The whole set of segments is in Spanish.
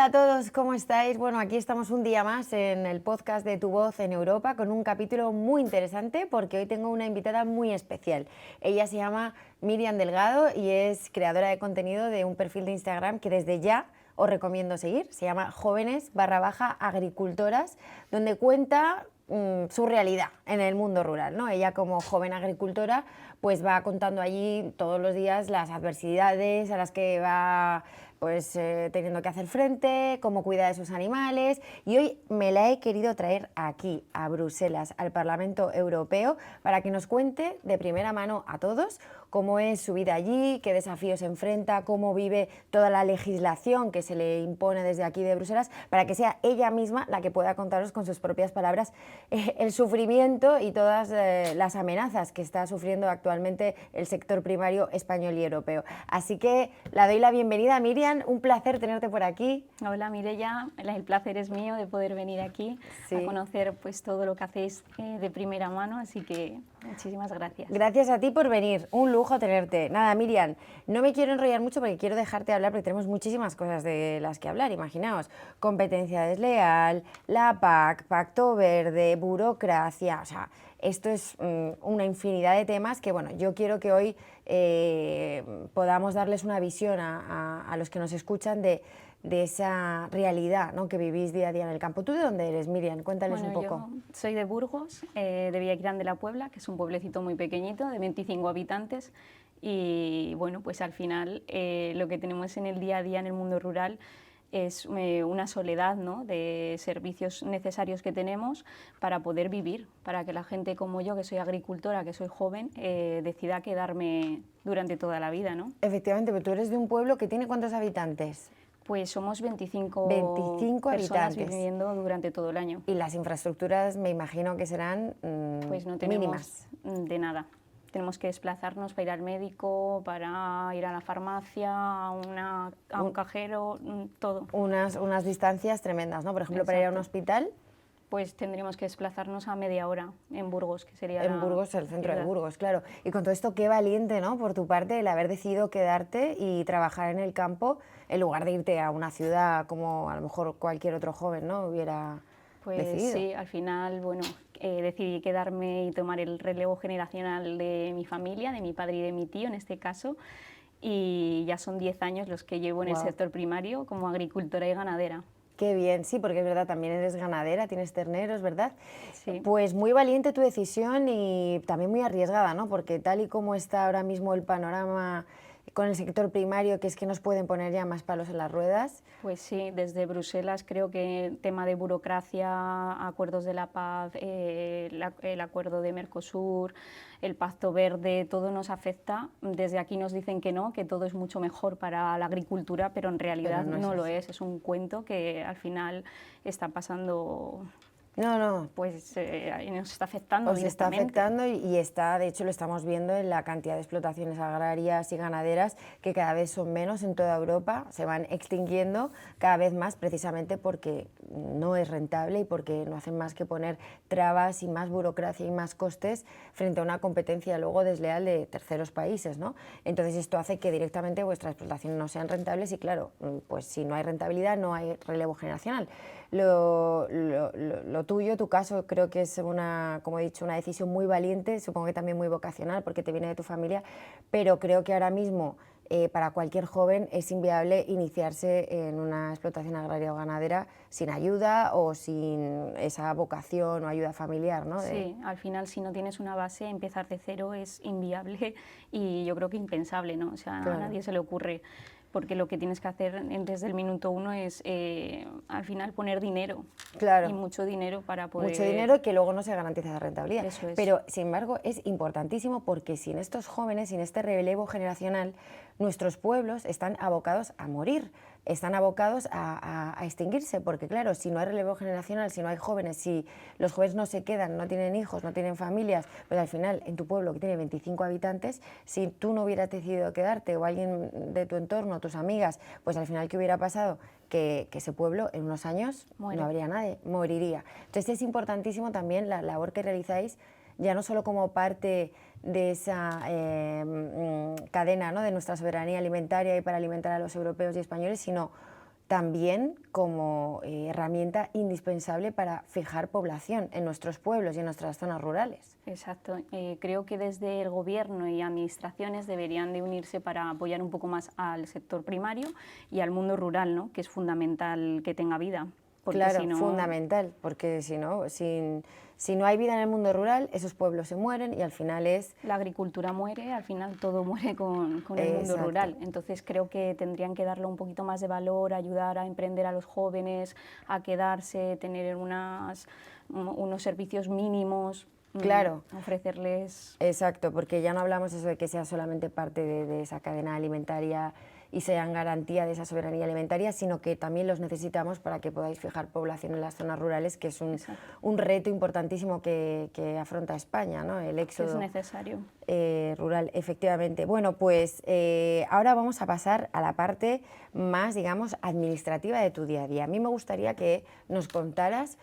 Hola a todos, ¿cómo estáis? Bueno, aquí estamos un día más en el podcast de Tu Voz en Europa con un capítulo muy interesante porque hoy tengo una invitada muy especial. Ella se llama Miriam Delgado y es creadora de contenido de un perfil de Instagram que desde ya os recomiendo seguir. Se llama jóvenes_agricultoras, donde cuenta su realidad en el mundo rural, ¿no? Ella como joven agricultora pues va contando allí todos los días las adversidades a las que va teniendo que hacer frente, cómo cuida de sus animales, y hoy me la he querido traer aquí, a Bruselas, al Parlamento Europeo, para que nos cuente de primera mano a todos cómo es su vida allí, qué desafíos enfrenta, cómo vive toda la legislación que se le impone desde aquí de Bruselas, para que sea ella misma la que pueda contaros con sus propias palabras el sufrimiento y todas las amenazas que está sufriendo actualmente el sector primario español y europeo. Así que la doy la bienvenida a Miriam. Un placer tenerte por aquí. Hola Mireia, el placer es mío de poder venir aquí a conocer pues todo lo que hacéis de primera mano, así que muchísimas gracias. Gracias a ti por venir, un lujo tenerte. Nada, Miriam, no me quiero enrollar mucho porque quiero dejarte hablar porque tenemos muchísimas cosas de las que hablar, imaginaos, competencia desleal, la PAC, Pacto Verde, burocracia, o sea, esto es una infinidad de temas que, bueno, yo quiero que hoy podamos darles una visión a los que nos escuchan de esa realidad, ¿no?, que vivís día a día en el campo. ¿Tú de dónde eres, Miriam? Cuéntales un poco. Yo soy de Burgos, de Villaquirán de la Puebla, que es un pueblecito muy pequeñito, de 25 habitantes, y bueno, pues al final lo que tenemos en el día a día en el mundo rural es una soledad, ¿no?, de servicios necesarios que tenemos para poder vivir, para que la gente como yo, que soy agricultora, que soy joven, decida quedarme durante toda la vida, ¿no? Efectivamente, pero tú eres de un pueblo que tiene ¿cuántos habitantes? Pues somos 25 habitantes personas viviendo durante todo el año. Y las infraestructuras me imagino que serán pues no tenemos mínimas. De nada. Tenemos que desplazarnos para ir al médico, para ir a la farmacia, a un cajero, todo. Unas distancias tremendas, ¿no? Por ejemplo, para ir a un hospital. Pues tendríamos que desplazarnos a media hora en Burgos, que sería en Burgos, el centro de Burgos, claro. Y con todo esto, qué valiente, ¿no?, por tu parte, el haber decidido quedarte y trabajar en el campo en lugar de irte a una ciudad como a lo mejor cualquier otro joven, ¿no?, hubiera decidido. Sí, al final, bueno, decidí quedarme y tomar el relevo generacional de mi familia, de mi padre y de mi tío en este caso, y ya son 10 años los que llevo en el sector primario como agricultora y ganadera. Qué bien, sí, porque es verdad, también eres ganadera, tienes terneros, ¿verdad? Sí. Pues muy valiente tu decisión y también muy arriesgada, ¿no? Porque tal y como está ahora mismo el panorama con el sector primario, que es que nos pueden poner ya más palos en las ruedas. Pues sí, desde Bruselas creo que el tema de burocracia, acuerdos de la paz, el acuerdo de Mercosur, el Pacto Verde, todo nos afecta. Desde aquí nos dicen que no, que todo es mucho mejor para la agricultura, pero en realidad no lo es. Es un cuento que al final está pasando. No. Pues nos está afectando Os está directamente. afectando y está, de hecho lo estamos viendo en la cantidad de explotaciones agrarias y ganaderas que cada vez son menos en toda Europa, se van extinguiendo cada vez más precisamente porque no es rentable y porque no hacen más que poner trabas y más burocracia y más costes frente a una competencia luego desleal de terceros países, ¿no? Entonces esto hace que directamente vuestras explotaciones no sean rentables y claro, pues si no hay rentabilidad no hay relevo generacional. Lo tuyo, tu caso, creo que es como he dicho, una decisión muy valiente, supongo que también muy vocacional porque te viene de tu familia, pero creo que ahora mismo para cualquier joven es inviable iniciarse en una explotación agraria o ganadera sin ayuda o sin esa vocación o ayuda familiar, ¿no? Sí, al final si no tienes una base, empezar de cero es inviable y yo creo que impensable, ¿no? O sea, a nadie se le ocurre, porque lo que tienes que hacer desde el minuto uno es al final poner dinero. Claro. Y mucho dinero para poder. Mucho dinero que luego no se garantiza la rentabilidad. Eso es. Pero, sin embargo, es importantísimo porque sin estos jóvenes, sin este relevo generacional, nuestros pueblos están abocados a morir, están abocados a extinguirse, porque claro, si no hay relevo generacional, si no hay jóvenes, si los jóvenes no se quedan, no tienen hijos, no tienen familias, pues al final en tu pueblo que tiene 25 habitantes, si tú no hubieras decidido quedarte o alguien de tu entorno, tus amigas, pues al final ¿qué hubiera pasado? Que ese pueblo en unos años no habría nadie, moriría. Entonces es importantísimo también la labor que realizáis, ya no solo como parte de esa cadena, ¿no?, de nuestra soberanía alimentaria y para alimentar a los europeos y españoles, sino también como herramienta indispensable para fijar población en nuestros pueblos y en nuestras zonas rurales. Exacto. Creo que desde el gobierno y administraciones deberían de unirse para apoyar un poco más al sector primario y al mundo rural, ¿no? Que es fundamental que tenga vida. Porque Claro, si no, fundamental, porque si no, si no hay vida en el mundo rural, esos pueblos se mueren y al final es... la agricultura muere, al final todo muere con el mundo Exacto. rural. Entonces creo que tendrían que darle un poquito más de valor, ayudar a emprender a los jóvenes, a quedarse, tener unos servicios mínimos. Claro. Ofrecerles... Exacto, porque ya no hablamos eso de que sea solamente parte de esa cadena alimentaria y sean garantía de esa soberanía alimentaria, sino que también los necesitamos para que podáis fijar población en las zonas rurales, que es un reto importantísimo que afronta España, ¿no? El éxodo es necesario. Rural, efectivamente. Bueno, pues ahora vamos a pasar a la parte más, digamos, administrativa de tu día a día. A mí me gustaría que nos contaras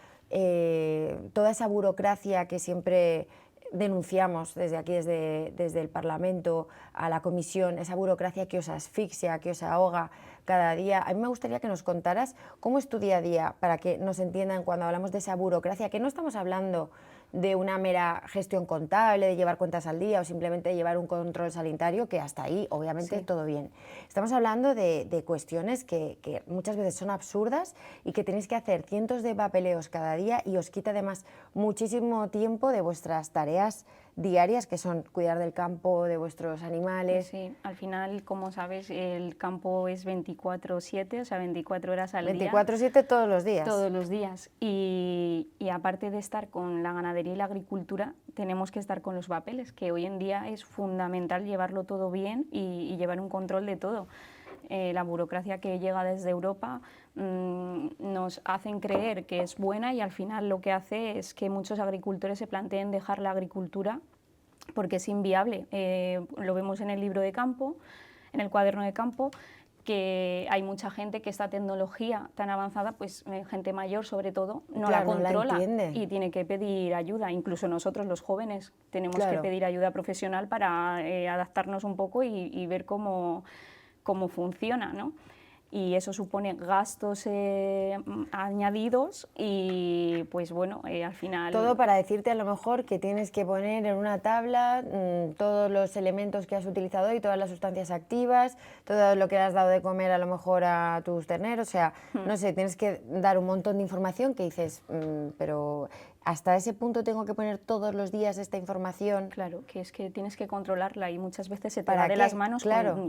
toda esa burocracia que siempre denunciamos desde aquí, desde el Parlamento a la Comisión, esa burocracia que os asfixia, que os ahoga cada día. A mí me gustaría que nos contaras cómo es tu día a día, para que nos entiendan cuando hablamos de esa burocracia, que no estamos hablando de una mera gestión contable, de llevar cuentas al día o simplemente de llevar un control sanitario, que hasta ahí obviamente Sí. todo bien. Estamos hablando de cuestiones que muchas veces son absurdas y que tenéis que hacer cientos de papeleos cada día y os quita además muchísimo tiempo de vuestras tareas diarias, que son cuidar del campo, de vuestros animales. Sí, al final, como sabes, el campo es 24/7, o sea, 24 horas al día. 24/7 todos los días. Todos los días. Y aparte de estar con la ganadería y la agricultura, tenemos que estar con los papeles, que hoy en día es fundamental llevarlo todo bien y llevar un control de todo. La burocracia que llega desde Europa nos hacen creer que es buena y al final lo que hace es que muchos agricultores se planteen dejar la agricultura porque es inviable. Lo vemos en el libro de campo, en el cuaderno de campo, que hay mucha gente que esta tecnología tan avanzada, pues gente mayor sobre todo, no la controla y tiene que pedir ayuda. Incluso nosotros los jóvenes tenemos que pedir ayuda profesional para adaptarnos un poco y ver cómo funciona, ¿no? Y eso supone gastos añadidos y pues bueno, al final... Todo para decirte a lo mejor que tienes que poner en una tabla todos los elementos que has utilizado y todas las sustancias activas, todo lo que has dado de comer a lo mejor a tus terneros, o sea, no sé, tienes que dar un montón de información que dices, pero hasta ese punto tengo que poner todos los días esta información. Claro, que es que tienes que controlarla y muchas veces se te va de las manos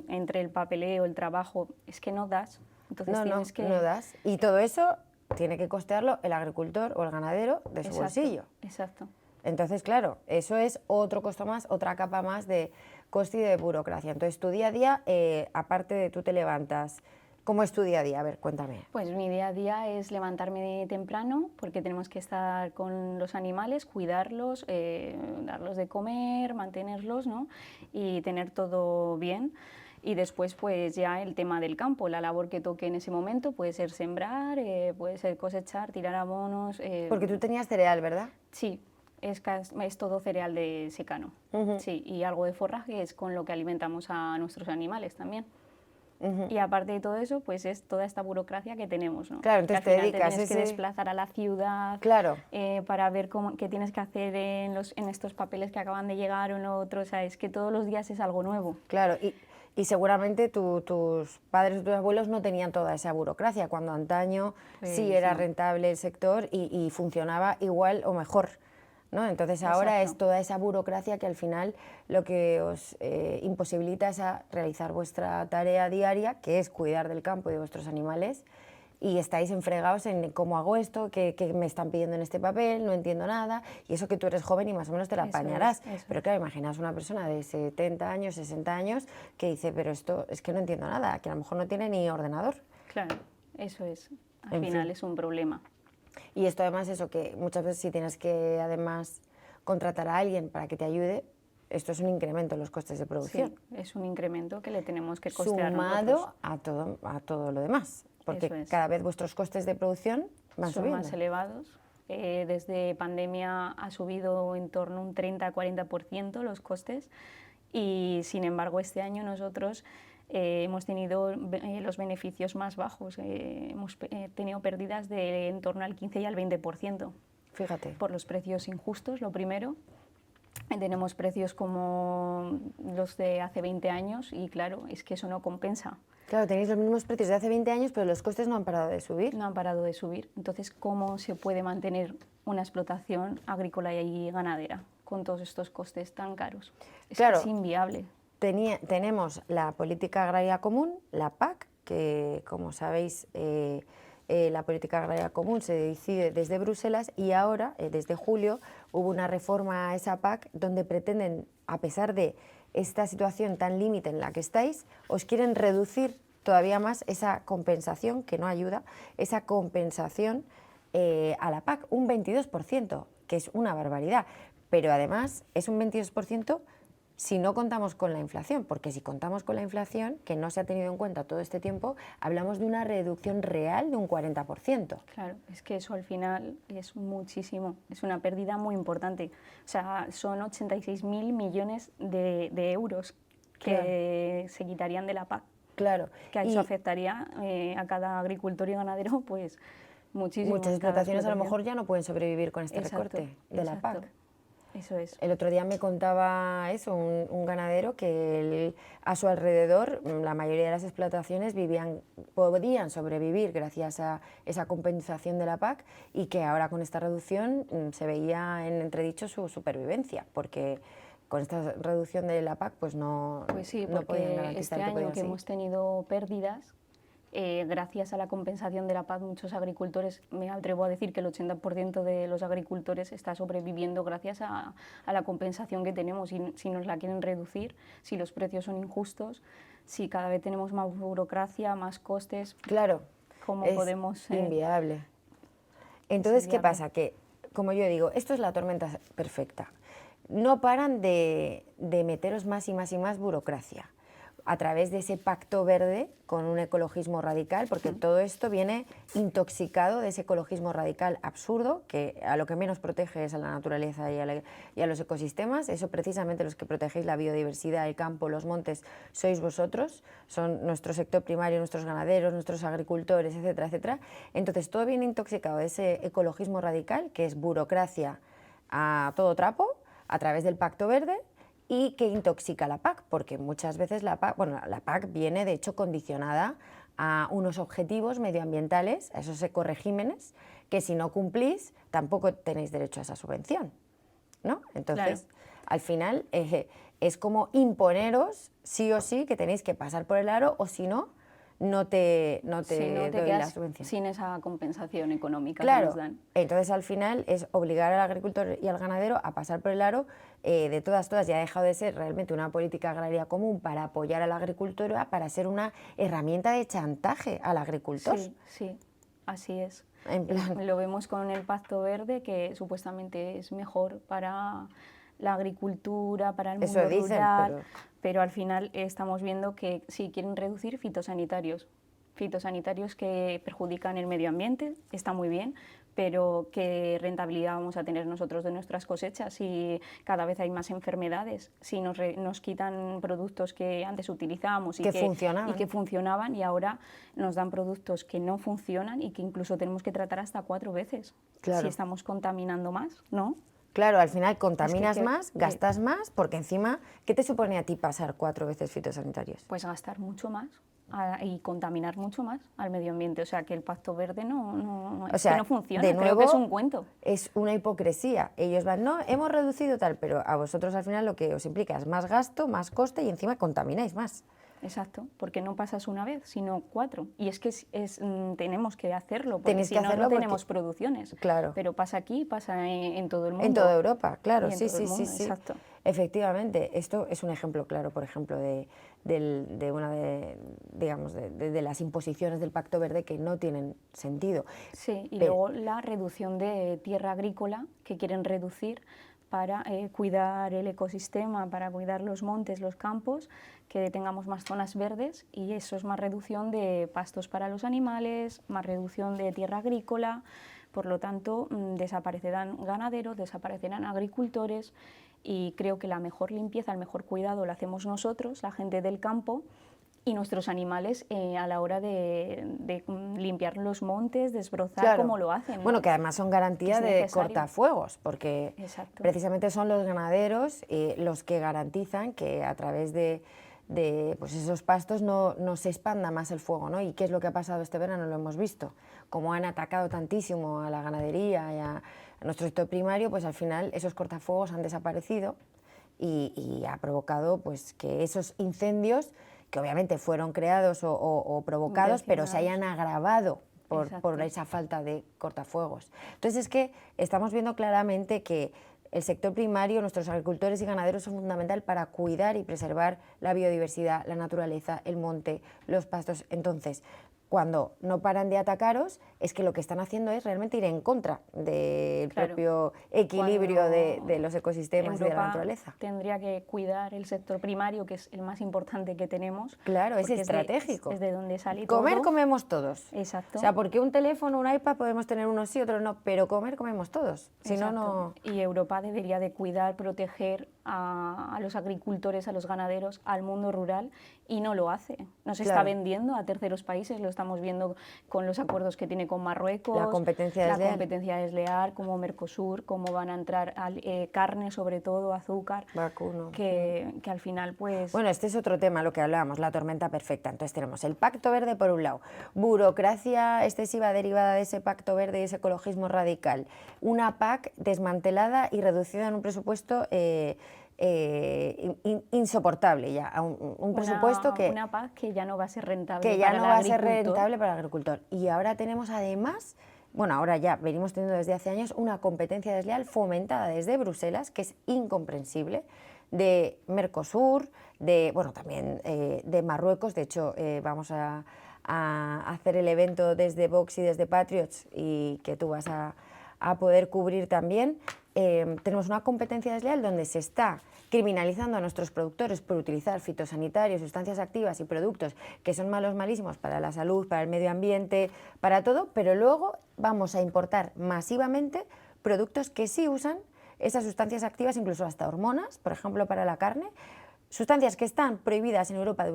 entre el papeleo, el trabajo, es que no das. Entonces no das. Y todo eso tiene que costearlo el agricultor o el ganadero de su bolsillo. Exacto. Entonces, claro, eso es otro costo más, otra capa más de coste y de burocracia. Entonces, tu día a día, aparte de tú te levantas, ¿cómo es tu día a día? A ver, cuéntame. Pues mi día a día es levantarme temprano porque tenemos que estar con los animales, cuidarlos, darlos de comer, mantenerlos, ¿no? Y tener todo bien. Y después pues ya el tema del campo, la labor que toque en ese momento, puede ser sembrar, puede ser cosechar, tirar abonos... Porque tú tenías cereal, ¿verdad? Sí, es todo cereal de secano, sí, y algo de forraje es con lo que alimentamos a nuestros animales también. Y aparte de todo eso, pues es toda esta burocracia que tenemos, ¿no? Claro, entonces que al final te tienes que desplazar a la ciudad para ver qué tienes que hacer en estos papeles que acaban de llegar o en lo otro, o sea, es que todos los días es algo nuevo. Claro, y seguramente tus padres o tus abuelos no tenían toda esa burocracia, cuando antaño sí era rentable el sector y funcionaba igual o mejor, ¿no? Entonces ahora es toda esa burocracia que al final lo que os imposibilita es a realizar vuestra tarea diaria, que es cuidar del campo y de vuestros animales, y estáis enfregados en cómo hago esto, qué me están pidiendo en este papel, no entiendo nada, y eso que tú eres joven y más o menos te la apañarás. Pero claro, imaginaos una persona de 70 años, 60 años, que dice, pero esto es que no entiendo nada, que a lo mejor no tiene ni ordenador. Claro, eso es, al final es un problema. Y esto además, eso que muchas veces si tienes que además contratar a alguien para que te ayude, esto es un incremento en los costes de producción. Sí, es un incremento que le tenemos que costear sumado a todo lo demás, porque cada vez vuestros costes de producción van subiendo. Son más elevados. Desde pandemia ha subido en torno a un 30-40% los costes y sin embargo este año nosotros hemos tenido los beneficios más bajos, hemos tenido pérdidas de en torno al 15 y al 20%. Fíjate. Por los precios injustos, lo primero. Tenemos precios como los de hace 20 años y claro, es que eso no compensa. Claro, tenéis los mismos precios de hace 20 años, pero los costes no han parado de subir. No han parado de subir. Entonces, ¿cómo se puede mantener una explotación agrícola y ganadera con todos estos costes tan caros? Claro, que es inviable. Tenemos la política agraria común, la PAC, que como sabéis la política agraria común se decide desde Bruselas y ahora, desde julio, hubo una reforma a esa PAC donde pretenden, a pesar de esta situación tan límite en la que estáis, os quieren reducir todavía más esa compensación, que no ayuda, esa compensación a la PAC, un 22%, que es una barbaridad, pero además es un 22% si no contamos con la inflación, porque si contamos con la inflación, que no se ha tenido en cuenta todo este tiempo, hablamos de una reducción real de un 40%. Claro, es que eso al final es muchísimo, es una pérdida muy importante. O sea, son 86.000 millones de euros que se quitarían de la PAC. Claro. Que eso afectaría a cada agricultor y ganadero, pues muchísimo. Muchas explotaciones a lo mejor ya no pueden sobrevivir con este recorte de la PAC. Eso es. El otro día me contaba eso, un ganadero que a su alrededor la mayoría de las explotaciones podían sobrevivir gracias a esa compensación de la PAC y que ahora con esta reducción se veía en entredicho su supervivencia, porque con esta reducción de la PAC pues no, pues sí, no podían garantizar este que año podían que seguir. hemos tenido pérdidas, gracias a la compensación de la PAC, muchos agricultores, me atrevo a decir que el 80% de los agricultores está sobreviviendo gracias a la compensación que tenemos. Y si nos la quieren reducir, si los precios son injustos, si cada vez tenemos más burocracia, más costes, claro, ¿cómo es podemos...? Inviable. Entonces, ¿qué inviable. pasa? Que, como yo digo, esto es la tormenta perfecta. No paran de meteros más y más y más burocracia a través de ese pacto verde con un ecologismo radical, porque todo esto viene intoxicado de ese ecologismo radical absurdo, que a lo que menos protege es a la naturaleza y a los ecosistemas. Eso precisamente los que protegéis la biodiversidad, el campo, los montes, sois vosotros, son nuestro sector primario, nuestros ganaderos, nuestros agricultores, etcétera, etcétera. Entonces todo viene intoxicado de ese ecologismo radical, que es burocracia a todo trapo, a través del pacto verde, y que intoxica la PAC, porque muchas veces la PAC viene de hecho condicionada a unos objetivos medioambientales, a esos ecoregímenes, que si no cumplís tampoco tenéis derecho a esa subvención, ¿no? Entonces, al final es como imponeros sí o sí que tenéis que pasar por el aro o si no, no te doy la subvención. Sin esa compensación económica claro, que nos dan. Entonces al final es obligar al agricultor y al ganadero a pasar por el aro de todas, ya ha dejado de ser realmente una política agraria común para apoyar a la agricultura, para ser una herramienta de chantaje al agricultor. Sí, así es. En plan... Lo vemos con el Pacto Verde, que supuestamente es mejor para la agricultura, para el mundo rural, pero al final estamos viendo que sí quieren reducir fitosanitarios que perjudican el medio ambiente, está muy bien, pero ¿qué rentabilidad vamos a tener nosotros de nuestras cosechas si cada vez hay más enfermedades? Si nos quitan productos que antes utilizábamos y que funcionaban y ahora nos dan productos que no funcionan y que incluso tenemos que tratar hasta 4 veces si estamos contaminando más, ¿no? Claro, al final contaminas más, gastas más, porque encima, ¿qué te supone a ti pasar 4 veces fitosanitarios? Pues gastar mucho más y contaminar mucho más al medio ambiente. O sea, que el Pacto Verde no funciona, de nuevo, creo que es un cuento. Es una hipocresía. Ellos van, no, hemos reducido tal, pero a vosotros al final lo que os implica es más gasto, más coste y encima contamináis más. Exacto, porque no pasas una vez, sino 4. Y es que tenemos que hacerlo, porque si no tenemos producciones. Claro. Pero pasa aquí, pasa en todo el mundo. En toda Europa, claro, sí. Exacto. Efectivamente, esto es un ejemplo claro, por ejemplo, de una de las imposiciones del Pacto Verde que no tienen sentido. Sí, y luego la reducción de tierra agrícola que quieren reducir para cuidar el ecosistema, para cuidar los montes, los campos, que tengamos más zonas verdes, y eso es más reducción de pastos para los animales, más reducción de tierra agrícola. Por lo tanto, desaparecerán ganaderos, desaparecerán agricultores, y creo que la mejor limpieza, el mejor cuidado lo hacemos nosotros, la gente del campo, y nuestros animales a la hora de limpiar los montes, desbrozar, Claro. como lo hacen, ¿no? Bueno, que además son garantía Es de necesario. cortafuegos, porque Exacto. precisamente son los ganaderos los que garantizan que a través de pues esos pastos no se expanda más el fuego, ¿no? ¿Y qué es lo que ha pasado este verano? Lo hemos visto. Como han atacado tantísimo a la ganadería y a nuestro sector primario, pues al final esos cortafuegos han desaparecido y ha provocado pues que esos incendios, que obviamente fueron creados o provocados, pero se hayan agravado por esa falta de cortafuegos. Entonces es que estamos viendo claramente que el sector primario, nuestros agricultores y ganaderos son fundamental para cuidar y preservar la biodiversidad, la naturaleza, el monte, los pastos. Entonces, cuando no paran de atacaros, es que lo que están haciendo es realmente ir en contra del propio equilibrio de los ecosistemas y de la naturaleza. Tendría que cuidar el sector primario, que es el más importante que tenemos. Claro, es estratégico. Es de donde sale comer todo. Comemos todos. Exacto. O sea, porque un teléfono, un iPad podemos tener unos sí, otros no, pero comer comemos todos. Si no, no. Y Europa debería de cuidar, proteger a los agricultores, a los ganaderos, al mundo rural, y no lo hace. Nos está vendiendo a terceros países, lo estamos viendo con los acuerdos que tiene con Marruecos, la competencia desleal, como Mercosur, cómo van a entrar carne, sobre todo, azúcar, vacuno, que al final pues... Bueno, este es otro tema, lo que hablábamos, la tormenta perfecta. Entonces tenemos el Pacto Verde por un lado, burocracia excesiva derivada de ese Pacto Verde y ese ecologismo radical, una PAC desmantelada y reducida en un presupuesto insoportable ya, un presupuesto que... Una PAC que ya no va a ser rentable que ya para no el va a ser agricultor. rentable para el agricultor. Y ahora tenemos además, bueno, ahora ya venimos teniendo desde hace años una competencia desleal fomentada desde Bruselas, que es incomprensible, de Mercosur, bueno, también de Marruecos. De hecho, vamos a hacer el evento desde Vox y desde Patriots, y que tú vas a poder cubrir también. Tenemos una competencia desleal donde se está criminalizando a nuestros productores por utilizar fitosanitarios, sustancias activas y productos que son malos, malísimos para la salud, para el medio ambiente, para todo, pero luego vamos a importar masivamente productos que sí usan esas sustancias activas, incluso hasta hormonas, por ejemplo, para la carne, sustancias que están prohibidas en Europa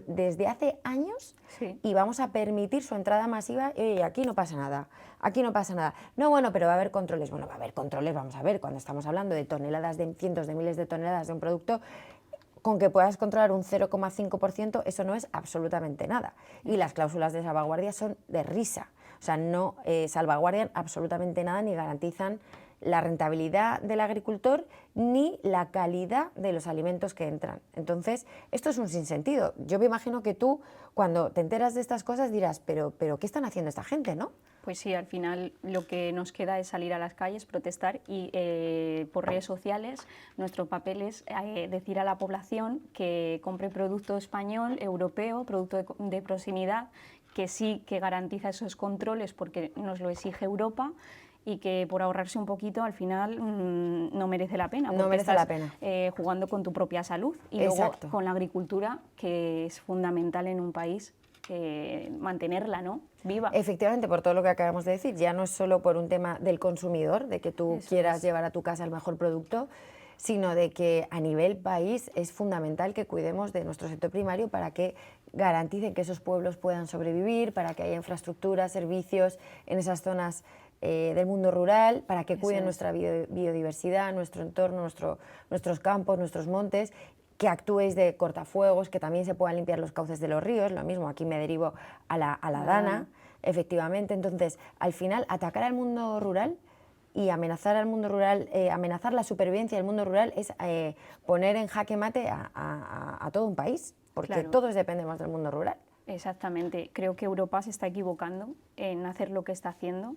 desde hace años, sí. Y vamos a permitir su entrada masiva. Y aquí no pasa nada, aquí no pasa nada. No, bueno, pero va a haber controles. Bueno, va a haber controles, vamos a ver, cuando estamos hablando de toneladas, de cientos de miles de toneladas de un producto, con que puedas controlar un 0,5%, eso no es absolutamente nada. Y las cláusulas de salvaguardia son de risa. O sea, no salvaguardian absolutamente nada ni garantizan la rentabilidad del agricultor ni la calidad de los alimentos que entran. Entonces, esto es un sinsentido. Yo me imagino que tú, cuando te enteras de estas cosas, dirás, pero ¿qué están haciendo esta gente, no? Pues sí, al final lo que nos queda es salir a las calles, protestar, y por redes sociales nuestro papel es decir a la población que compre producto español, europeo, producto de proximidad, que sí que garantiza esos controles porque nos lo exige Europa, y que por ahorrarse un poquito al final no merece la pena. No merece la pena. Jugando con tu propia salud y luego con la agricultura, que es fundamental en un país, mantenerla, ¿no?, viva. Efectivamente, por todo lo que acabamos de decir, ya no es solo por un tema del consumidor, de que tú quieras llevar a tu casa el mejor producto, sino de que a nivel país es fundamental que cuidemos de nuestro sector primario para que garanticen que esos pueblos puedan sobrevivir, para que haya infraestructura, servicios en esas zonas del mundo rural, para que cuiden nuestra biodiversidad, nuestro entorno, nuestros campos, nuestros montes, que actuéis de cortafuegos, que también se puedan limpiar los cauces de los ríos, lo mismo, aquí me derivo a la Dana, efectivamente. Entonces, al final, atacar al mundo rural y amenazar al mundo rural, amenazar la supervivencia del mundo rural es poner en jaque mate a todo un país, porque todos dependemos del mundo rural. Exactamente, creo que Europa se está equivocando en hacer lo que está haciendo,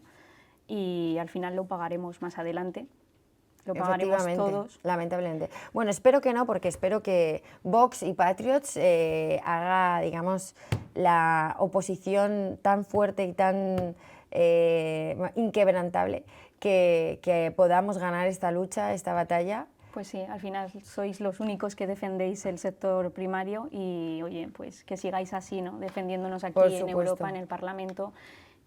y al final lo pagaremos más adelante. Lo pagaremos todos. Lamentablemente. Bueno, espero que no, porque espero que Vox y Patriots haga, digamos, la oposición tan fuerte y tan inquebrantable que podamos ganar esta lucha, esta batalla. Pues sí, al final sois los únicos que defendéis el sector primario y, oye, pues que sigáis así, ¿no?, defendiéndonos aquí en Europa, en el Parlamento,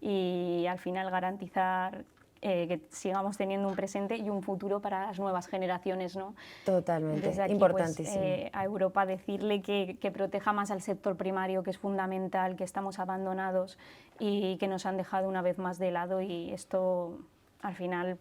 y al final garantizar que sigamos teniendo un presente y un futuro para las nuevas generaciones, ¿no? Totalmente, Desde aquí, importantísimo. Pues, a Europa decirle que proteja más al sector primario, que es fundamental, que estamos abandonados y que nos han dejado una vez más de lado, y esto al final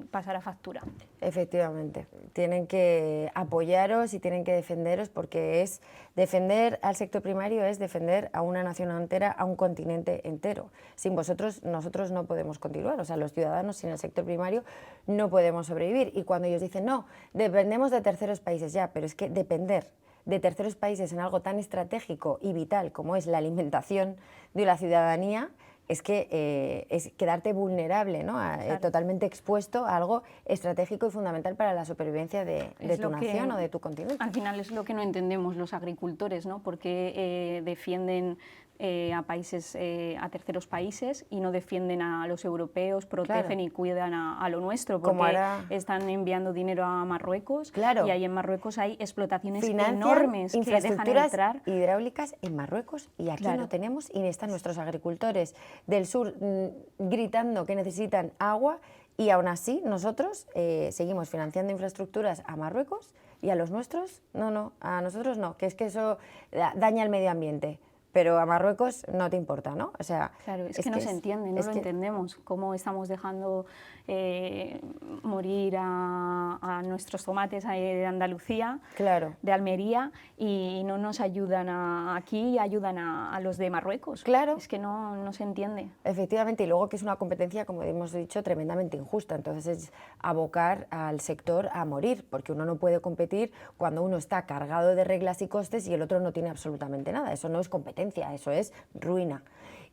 pasará factura. Efectivamente, tienen que apoyaros y tienen que defenderos, porque es defender al sector primario, es defender a una nación entera, a un continente entero. Sin vosotros nosotros no podemos continuar, o sea, los ciudadanos sin el sector primario no podemos sobrevivir. Y cuando ellos dicen, no, dependemos de terceros países, ya, pero es que depender de terceros países en algo tan estratégico y vital como es la alimentación de la ciudadanía, es que es quedarte vulnerable, ¿no? Claro. Totalmente expuesto a algo estratégico y fundamental para la supervivencia de tu nación o de tu continente. Al final es lo que no entendemos los agricultores, ¿no? Porque defienden a países, a terceros países, y no defienden a los europeos, protegen, claro, y cuidan a lo nuestro, porque ahora están enviando dinero a Marruecos, claro, y ahí en Marruecos hay explotaciones enormes que dejan entrar hidráulicas en Marruecos, y aquí, claro, no tenemos, y están nuestros agricultores del sur gritando que necesitan agua, y aún así nosotros seguimos financiando infraestructuras a Marruecos, y a los nuestros, no, a nosotros no, que es que eso daña el medio ambiente. Pero a Marruecos no te importa, ¿no? O sea, claro, es que no se entiende, no lo entendemos, cómo estamos dejando morir a nuestros tomates de Andalucía, claro, de Almería, y no nos ayudan aquí, ayudan a los de Marruecos. Claro. Es que no se entiende. Efectivamente, y luego que es una competencia, como hemos dicho, tremendamente injusta. Entonces es abocar al sector a morir, porque uno no puede competir cuando uno está cargado de reglas y costes y el otro no tiene absolutamente nada. Eso no es competencia, eso es ruina.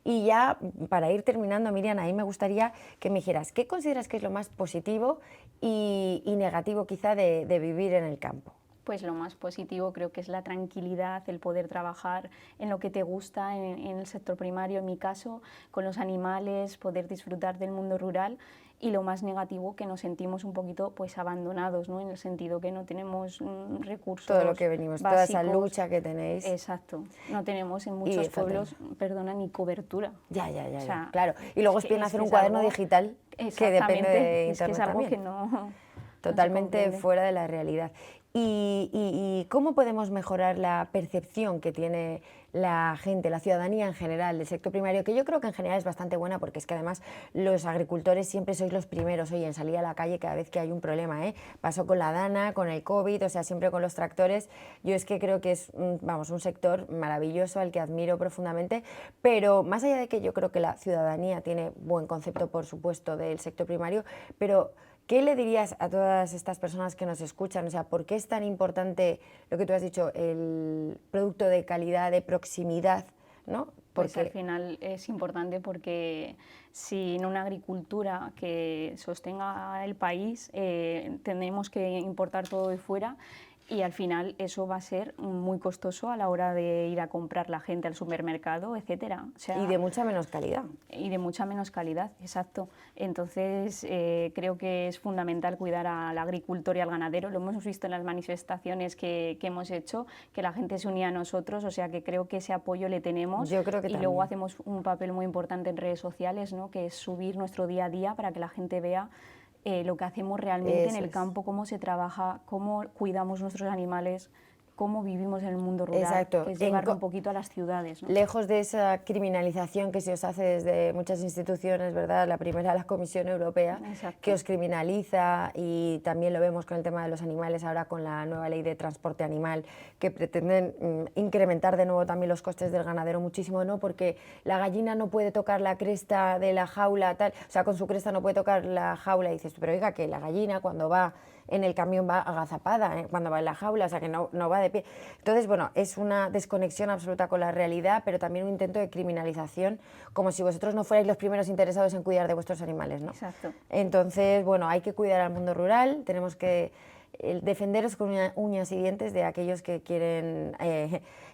Y ya para ir terminando, Miriam, ahí me gustaría que me dijeras, ¿qué consideras que es lo más positivo y negativo quizá de vivir en el campo? Pues lo más positivo creo que es la tranquilidad, el poder trabajar en lo que te gusta, en el sector primario, en mi caso, con los animales, poder disfrutar del mundo rural. Y lo más negativo, que nos sentimos un poquito pues abandonados, ¿no? En el sentido que no tenemos recursos todo lo que venimos, básicos, toda esa lucha que tenéis. Exacto, no tenemos en muchos pueblos, perdona, ni cobertura. Ya, o sea, claro. Y luego os piden hacer un cuaderno digital que depende de internet. Es que es algo también. Que no Totalmente no fuera de la realidad. ¿Y cómo podemos mejorar la percepción que tiene la gente, la ciudadanía en general del sector primario? Que yo creo que en general es bastante buena, porque es que además los agricultores siempre sois los primeros, oye, en salir a la calle cada vez que hay un problema, ¿eh? Pasó con la Dana, con el COVID, o sea, siempre con los tractores. Yo es que creo que es, un sector maravilloso al que admiro profundamente, pero más allá de que yo creo que la ciudadanía tiene buen concepto, por supuesto, del sector primario, pero ¿qué le dirías a todas estas personas que nos escuchan? O sea, ¿por qué es tan importante lo que tú has dicho, el producto de calidad, de proximidad, ¿no? Porque pues al final es importante, porque sin una agricultura que sostenga el país, tenemos que importar todo de fuera. Y al final eso va a ser muy costoso a la hora de ir a comprar la gente al supermercado, etcétera. O sea, y de mucha menos calidad. Y de mucha menos calidad, exacto. Entonces creo que es fundamental cuidar al agricultor y al ganadero. Lo hemos visto en las manifestaciones que hemos hecho, que la gente se unía a nosotros, o sea que creo que ese apoyo le tenemos. Yo creo que y también. Luego hacemos un papel muy importante en redes sociales, ¿no? Que es subir nuestro día a día para que la gente vea lo que hacemos realmente en el campo, cómo se trabaja, cómo cuidamos nuestros animales, cómo vivimos en el mundo rural. Exacto. Que es llevarlo un poquito a las ciudades, ¿no? Lejos de esa criminalización que se os hace desde muchas instituciones, ¿verdad? La primera, la Comisión Europea, Exacto, que os criminaliza, y también lo vemos con el tema de los animales, ahora con la nueva ley de transporte animal, que pretenden incrementar de nuevo también los costes del ganadero muchísimo, ¿no? Porque la gallina no puede tocar la cresta de la jaula, tal, o sea, con su cresta no puede tocar la jaula, y dices, pero oiga, que la gallina cuando va en el camión va agazapada, cuando va en la jaula, o sea que no va de pie. Entonces, bueno, es una desconexión absoluta con la realidad, pero también un intento de criminalización, como si vosotros no fuerais los primeros interesados en cuidar de vuestros animales, ¿no? Exacto. Entonces, bueno, hay que cuidar al mundo rural, tenemos que el defenderos con uñas y dientes de aquellos que quieren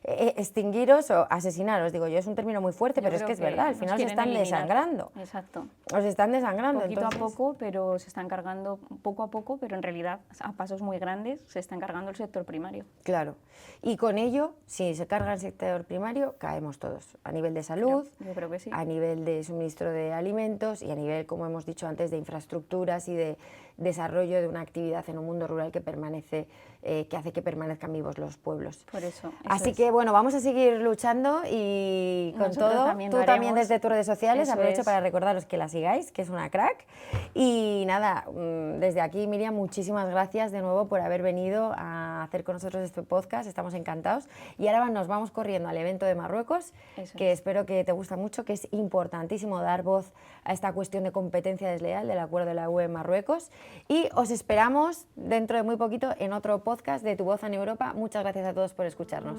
extinguiros o asesinaros. Digo yo, es un término muy fuerte, pero es que es verdad, al final os están desangrando. Exacto. Os están desangrando. Poquito entonces... a poco, pero se están cargando poco a poco, pero en realidad a pasos muy grandes se están cargando el sector primario. Claro. Y con ello, si se carga el sector primario, caemos todos, a nivel de salud, yo creo que sí. A nivel de suministro de alimentos y a nivel, como hemos dicho antes, de infraestructuras y de desarrollo de una actividad en un mundo rural que permanece, que hace que permanezcan vivos los pueblos. Por eso Así que bueno, vamos a seguir luchando y con todo. Tú también desde tus redes sociales, aprovecho para recordaros que la sigáis, que es una crack. Y nada, desde aquí, Miriam, muchísimas gracias de nuevo por haber venido a hacer con nosotros este podcast, estamos encantados. Y ahora nos vamos corriendo al evento de Marruecos, que espero que te guste mucho, que es importantísimo dar voz a esta cuestión de competencia desleal del acuerdo de la UE en Marruecos. Y os esperamos dentro de muy poquito en otro podcast de Tu Voz en Europa. Muchas gracias a todos por escucharnos.